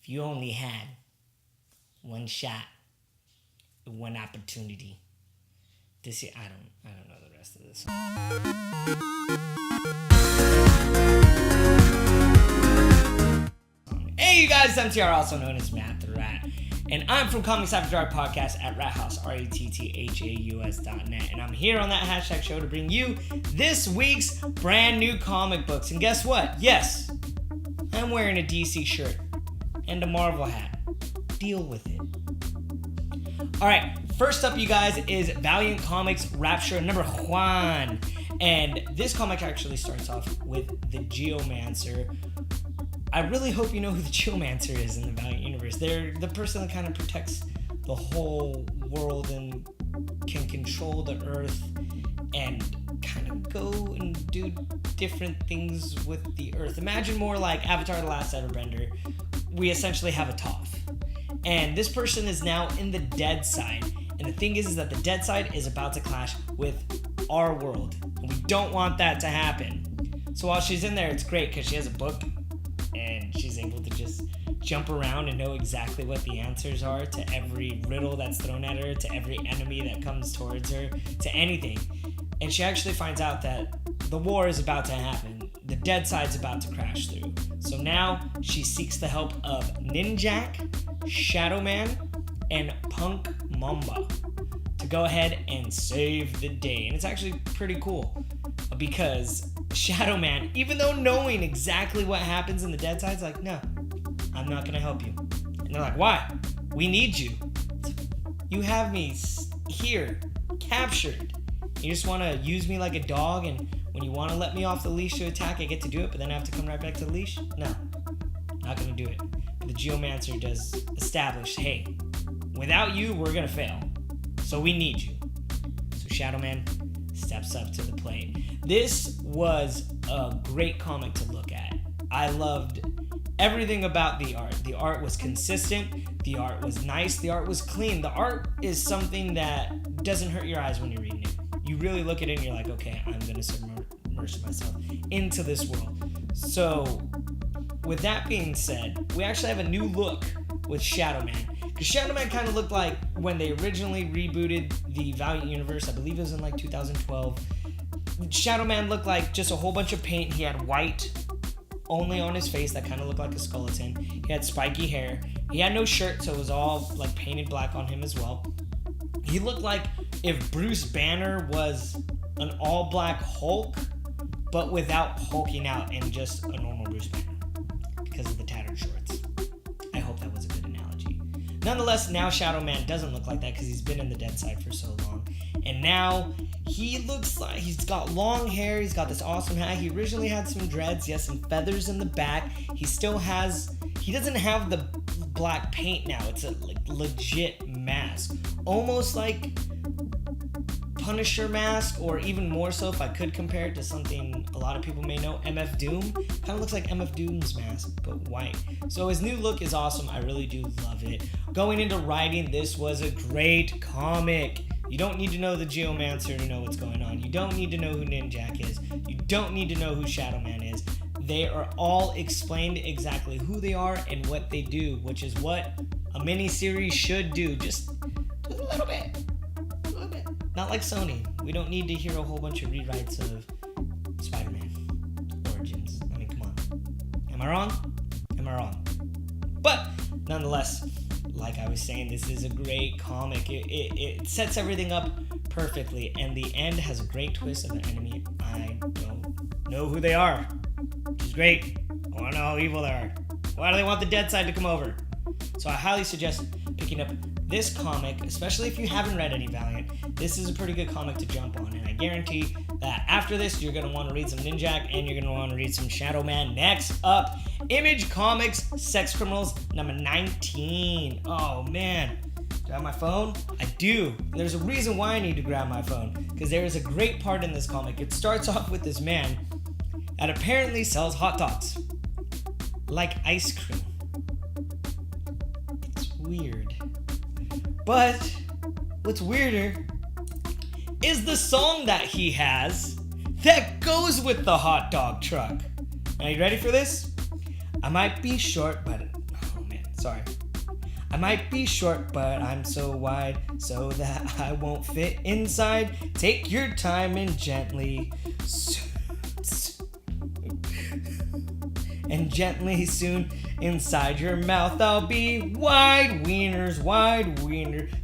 if you only had one shot, one opportunity to see, I don't know the rest of this song. Hey you guys, MTR, also known as Matt the Rat, and I'm from Comics After Dark Podcast at Rathouse, RATTHAUS.net, and I'm here on that hashtag show to bring you this week's brand new comic books. And guess what? Yes, I'm wearing a DC shirt and a Marvel hat. Deal with it. Alright, first up, you guys, is Valiant Comics Rapture number 1. And this comic actually starts off with the Geomancer. I really hope you know who the Geomancer is in the Valiant universe. They're the person that kind of protects the whole world and can control the earth and kind of go and do different things with the earth. Imagine more like Avatar: The Last Airbender. We essentially have a Toph. And this person is now in the dead side. And the thing is that the dead side is about to clash with our world. And we don't want that to happen. So while she's in there, it's great because she has a book and she's able to just jump around and know exactly what the answers are to every riddle that's thrown at her, to every enemy that comes towards her, to anything. And she actually finds out that the war is about to happen. The dead side's about to crash through. So now she seeks the help of Ninjak, Shadowman, and Punk Mamba to go ahead and save the day. And it's actually pretty cool because Shadowman, even though knowing exactly what happens in the dead side's like, no, I'm not gonna help you. And they're like, why? We need you. You have me here, captured. You just want to use me like a dog, and when you want to let me off the leash to attack, I get to do it, but then I have to come right back to the leash? No, not gonna do it. But the Geomancer does establish, hey, without you, we're gonna fail. So we need you. So Shadowman steps up to the plate. This was a great comic to look at. I loved everything about the art. The art was consistent. The art was nice. The art was clean. The art is something that doesn't hurt your eyes when you're reading it. You really look at it and you're like, okay, I'm going to submerge myself into this world. So with that being said, we actually have a new look with Shadowman. Because Shadowman kind of looked like when they originally rebooted the Valiant universe, I believe it was in like 2012. Shadowman looked like just a whole bunch of paint. He had white only on his face that kind of looked like a skeleton. He had spiky hair. He had no shirt, so it was all like painted black on him as well. He looked like if Bruce Banner was an all-black Hulk, but without hulking out and just a normal Bruce Banner because of the tattered shorts. I hope that was a good analogy. Nonetheless, now Shadowman doesn't look like that because he's been in the dead side for so long. And now he looks like he's got long hair. He's got this awesome hat. He originally had some dreads, yes, some feathers in the back. He doesn't have the black paint now. It's a like legit mask. Almost like Punisher mask, or even more so if I could compare it to something a lot of people may know, MF Doom. Kind of looks like MF Doom's mask, but white. So his new look is awesome. I really do love it. Going into writing, this was a great comic. You don't need to know the Geomancer to know what's going on. You don't need to know who Ninjak is. You don't need to know who Shadowman is. They are all explained exactly who they are and what they do, which is what a mini-series should do. Just a little bit. A little bit. Not like Sony. We don't need to hear a whole bunch of rewrites of Spider-Man Origins. I mean, come on. Am I wrong? Am I wrong? But nonetheless, like I was saying, this is a great comic. It sets everything up perfectly, and the end has a great twist of an enemy. I don't know who they are, which is great. I want to know how evil they are. Why do they want the dead side to come over? So I highly suggest picking up this comic, especially if you haven't read any Valiant. This is a pretty good comic to jump on, and I guarantee that after this, you're going to want to read some Ninjak, and you're going to want to read some Shadowman. Next up, Image Comics Sex Criminals number 19. Oh, man. Do I have my phone? I do. There's a reason why I need to grab my phone, because there is a great part in this comic. It starts off with this man that apparently sells hot dogs, like ice cream. It's weird. But what's weirder is the song that he has that goes with the hot dog truck. Are you ready for this? I might be short, but oh man. So Sorry. I might be short, but I'm so wide so that I won't fit inside. Take your time and gently soon inside your mouth I'll be wide wiener,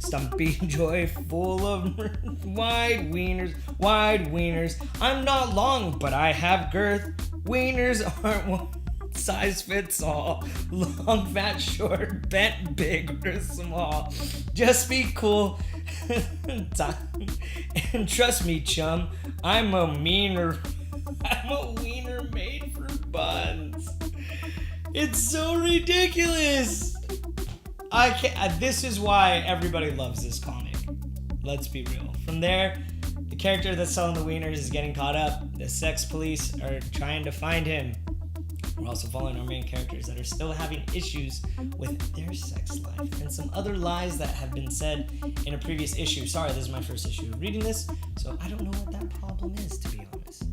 stumpy joy full of wide wieners. I'm not long, but I have girth. Wieners aren't one size fits all. Long, fat, short, bent, big, or small. Just be cool. And trust me, chum, I'm a wiener made for buns. It's so ridiculous. I can't. This is why everybody loves this comic. Let's be real. From there, the character that's selling the wieners is getting caught up. The sex police are trying to find him. We're also following our main characters that are still having issues with their sex life and some other lies that have been said in a previous issue. Sorry, this is my first issue of reading this, so I don't know what that problem is, to be honest.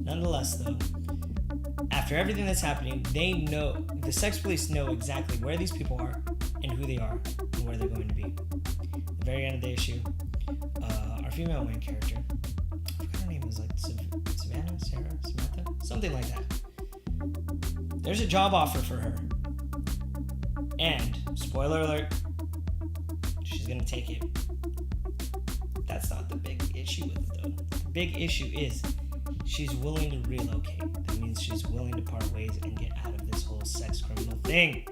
Nonetheless, though, after everything that's happening, the sex police know exactly where these people are and who they are and where they're going to be. At the very end of the issue, our female main character, I forgot her name, was like Savannah, Sarah, Samantha, something like that. There's a job offer for her. And, spoiler alert, she's gonna take it. That's not the big issue with it, though. The big issue is she's willing to relocate. That means she's willing to part ways and get out of this whole sex criminal thing.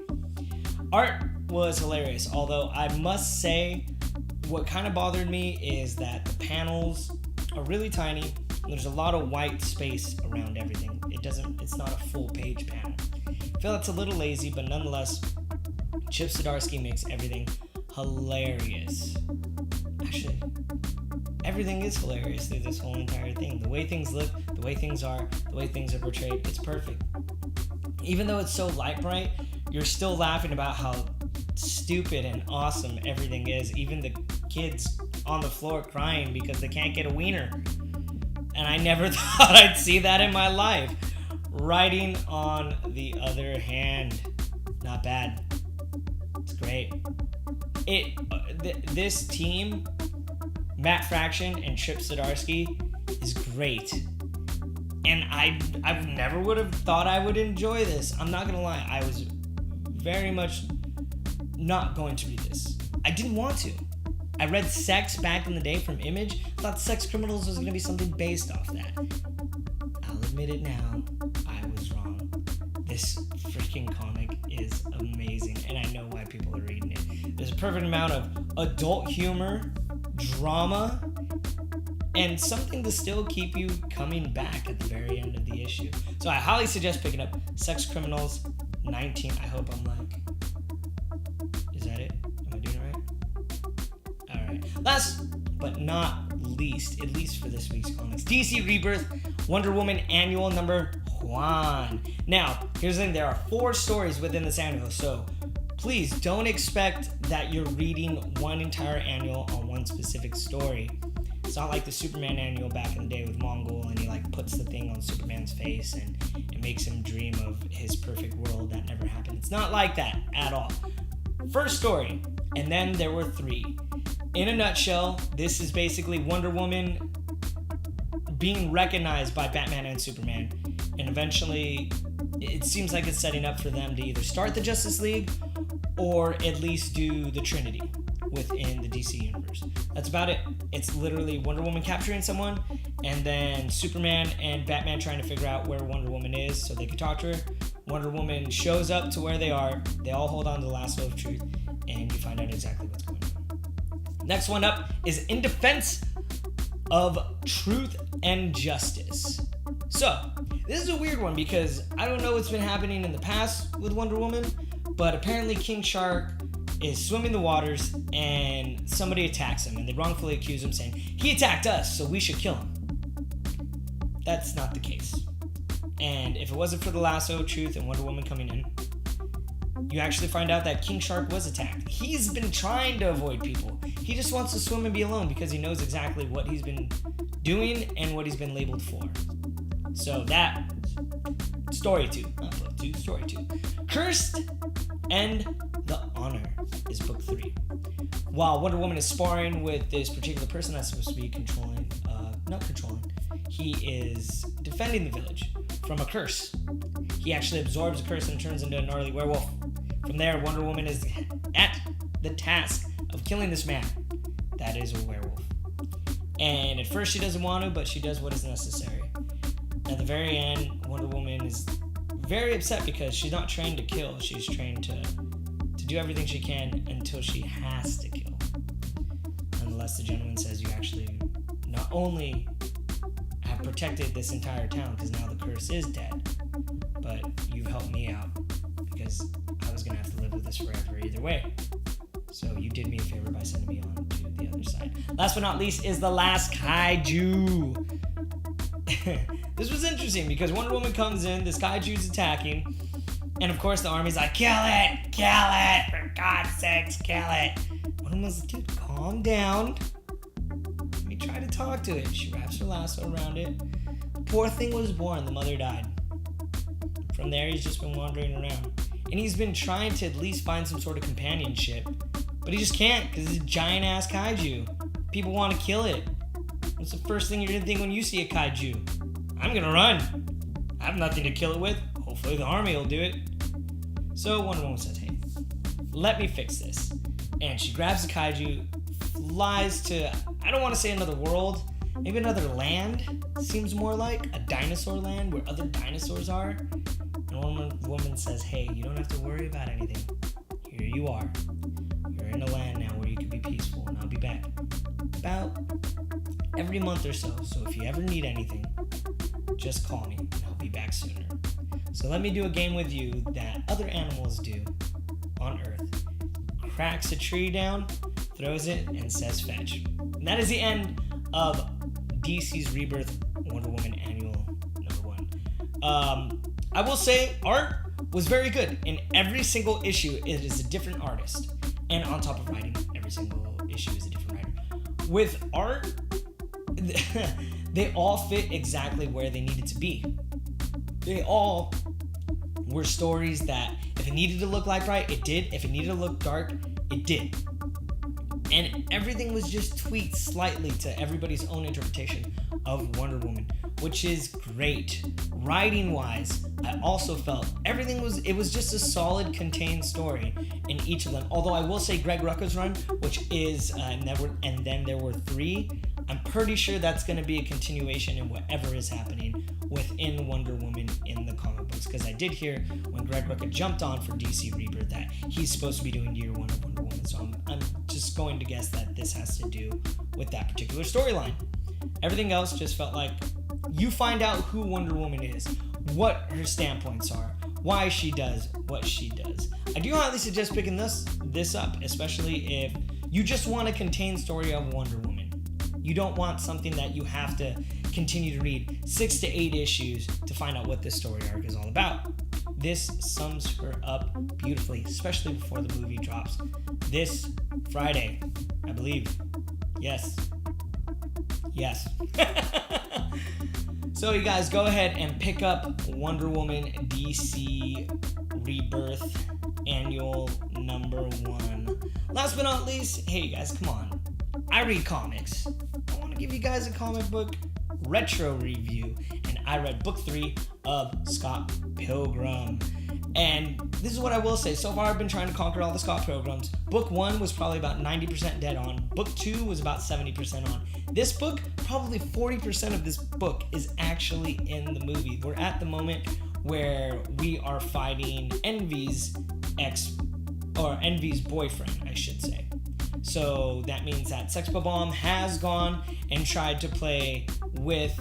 Art was hilarious, although I must say what kind of bothered me is that the panels are really tiny. There's a lot of white space around everything. It's not a full page panel. I feel it's a little lazy, but nonetheless, Chip Zdarsky makes everything hilarious. Actually, everything is hilarious through this whole entire thing. The way things look, the way things are, the way things are portrayed, it's perfect. Even though it's so light bright, you're still laughing about how stupid and awesome everything is. Even the kids on the floor crying because they can't get a wiener. And I never thought I'd see that in my life. Writing, on the other hand, not bad. It's great. This team, Matt Fraction and Chip Zdarsky, is great. And I never would have thought I would enjoy this. I'm not gonna lie, I was very much not going to read this. I didn't want to. I read Sex back in the day from Image. Thought Sex Criminals was gonna be something based off that. I'll admit it now, I was wrong. This freaking comic is amazing, and I know why people are reading it. There's a perfect amount of adult humor, drama, and something to still keep you coming back at the very end of the issue. So I highly suggest picking up Sex Criminals 19. I hope I'm like... Is that it? Am I doing it right? Alright. Last but not least, at least for this week's comics, DC Rebirth Wonder Woman Annual number 1. Now, here's the thing. There are 4 stories within this annual, so please don't expect that you're reading one entire annual on one specific story. It's not like the Superman annual back in the day with Mongol, and he like puts the thing on Superman's face and it makes him dream of his perfect world that never happened. It's not like that at all. First story, and then there were 3. In a nutshell, this is basically Wonder Woman being recognized by Batman and Superman, and eventually it seems like it's setting up for them to either start the Justice League or at least do the Trinity within the DC universe. That's about it. It's literally Wonder Woman capturing someone, and then Superman and Batman trying to figure out where Wonder Woman is so they can talk to her. Wonder Woman shows up to where they are. They all hold on to the lasso of truth, and you find out exactly what's going on. Next one up is In Defense of Truth and Justice. So, this is a weird one because I don't know what's been happening in the past with Wonder Woman, but apparently King Shark is swimming the waters and somebody attacks him, and they wrongfully accuse him, saying, he attacked us, so we should kill him. That's not the case. And if it wasn't for the lasso of truth and Wonder Woman coming in, you actually find out that King Shark was attacked. He's been trying to avoid people. He just wants to swim and be alone because he knows exactly what he's been doing and what he's been labeled for. So that, story 2, not book to story 2. Cursed and the Honor is book 3. While Wonder Woman is sparring with this particular person that's supposed to be he is defending the village from a curse. He actually absorbs a curse and turns into a gnarly werewolf. From there, Wonder Woman is at the task of killing this man that is a werewolf. And at first she doesn't want to, but she does what is necessary. At the very end, Wonder Woman is very upset because she's not trained to kill. She's trained to do everything she can until she has to kill. Unless the gentleman says you actually not only have protected this entire town because now the curse is dead, but you've helped me out because I was going to have to live with this forever either way. So you did me a favor by sending me on to the other side. Last but not least is the last kaiju. This was interesting because Wonder Woman comes in, this kaiju's attacking, and of course the army's like, kill it, for God's sakes, kill it. Wonder Woman's like, dude, calm down. Let me try to talk to it. She wraps her lasso around it. The poor thing was born, the mother died. From there, he's just been wandering around. And he's been trying to at least find some sort of companionship, but he just can't because it's a giant-ass kaiju. People want to kill it. What's the first thing you're going to think when you see a kaiju? I'm going to run. I have nothing to kill it with. Hopefully the army will do it. So Wonder Woman says, hey, let me fix this. And she grabs the kaiju, flies to, I don't want to say another world, maybe another land, seems more like a dinosaur land where other dinosaurs are. And Wonder Woman says, hey, you don't have to worry about anything. Here you are. You're in a land now where you can be peaceful, and I'll be back about every month or so. So if you ever need anything, just call me and I'll be back sooner. So let me do a game with you that other animals do on Earth. Cracks a tree down, throws it, and says fetch. And that is the end of DC's Rebirth Wonder Woman Annual #1. I will say art was very good. In every single issue, it is a different artist. And on top of writing, every single issue is a different writer. With art, they all fit exactly where they needed to be. They all were stories that if it needed to look like bright, it did. If it needed to look dark, it did. And everything was just tweaked slightly to everybody's own interpretation of Wonder Woman, which is great. Writing-wise, I also felt everything was just a solid, contained story in each of them. Although I will say Greg Rucka's run, which is, and then there were 3, I'm pretty sure that's going to be a continuation in whatever is happening within Wonder Woman in the comic books. Because I did hear when Greg Rucka jumped on for DC Rebirth that he's supposed to be doing year 1 of Wonder Woman. So I'm just going to guess that this has to do with that particular storyline. Everything else just felt like you find out who Wonder Woman is, what her standpoints are, why she does what she does. I do highly suggest picking this up, especially if you just want a contained story of Wonder Woman. You don't want something that you have to continue to read 6 to 8 issues to find out what this story arc is all about. This sums her up beautifully, especially before the movie drops this Friday, I believe. Yes. So you guys go ahead and pick up Wonder Woman DC Rebirth Annual #1. Last but not least, hey you guys, come on. I read comics. I want to give you guys a comic book retro review, and I read book 3 of Scott Pilgrim. And this is what I will say. So far, I've been trying to conquer all the Scott Pilgrims. Book 1 was probably about 90% dead on. Book 2 was about 70% on. This book, probably 40% of this book is actually in the movie. We're at the moment where we are fighting Envy's Envy's boyfriend, I should say. So that means that Sexbomb has gone and tried to play with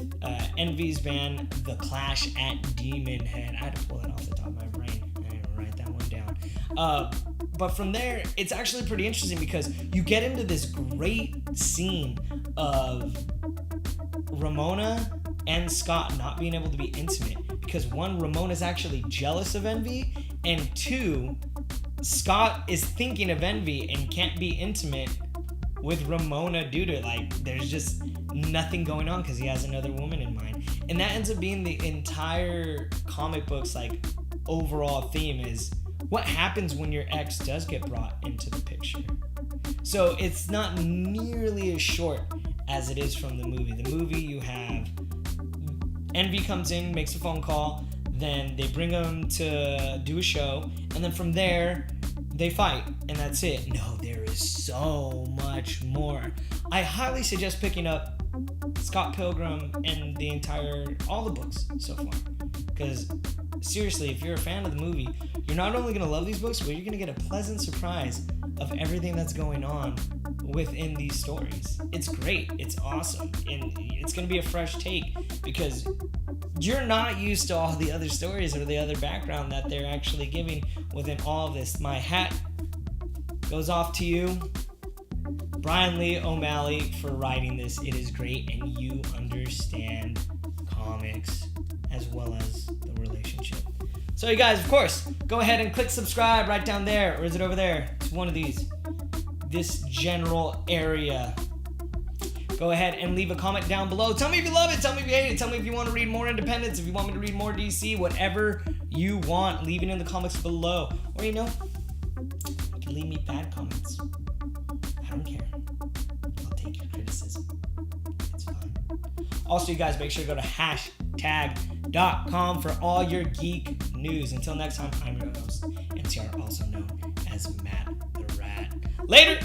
Envy's band, The Clash at Demon Head. I had to pull that off the top of my brain. I didn't write that one down. But from there, it's actually pretty interesting because you get into this great scene of Ramona and Scott not being able to be intimate because 1, Ramona's actually jealous of Envy, and 2, Scott is thinking of Envy and can't be intimate with Ramona due to there's just nothing going on because he has another woman in mind. And that ends up being the entire comic book's overall theme is what happens when your ex does get brought into the picture. So it's not nearly as short as it is from the movie. The movie, you have Envy comes in, makes a phone call, then they bring him to do a show, and then from there they fight, and that's it. No, there is so much more. I highly suggest picking up Scott Pilgrim and all the books so far, because seriously, if you're a fan of the movie, you're not only going to love these books, but you're going to get a pleasant surprise of everything that's going on within these stories. It's great. It's awesome. And it's going to be a fresh take because you're not used to all the other stories or the other background that they're actually giving within all of this. My hat goes off to you, Brian Lee O'Malley, for writing this. It is great, and you understand comics as well as the relationship. So you guys, of course, go ahead and click subscribe right down there, or is it over there? It's one of these. This general area. Go ahead and leave a comment down below. Tell me if you love it. Tell me if you hate it. Tell me if you want to read more Independence. If you want me to read more DC. Whatever you want. Leave it in the comments below. Or, you can leave me bad comments. I don't care. I'll take your criticism. It's fun. Also, you guys, make sure to go to hashtag.com for all your geek news. Until next time, I'm your host, MTR, also known as Matt the Rat. Later!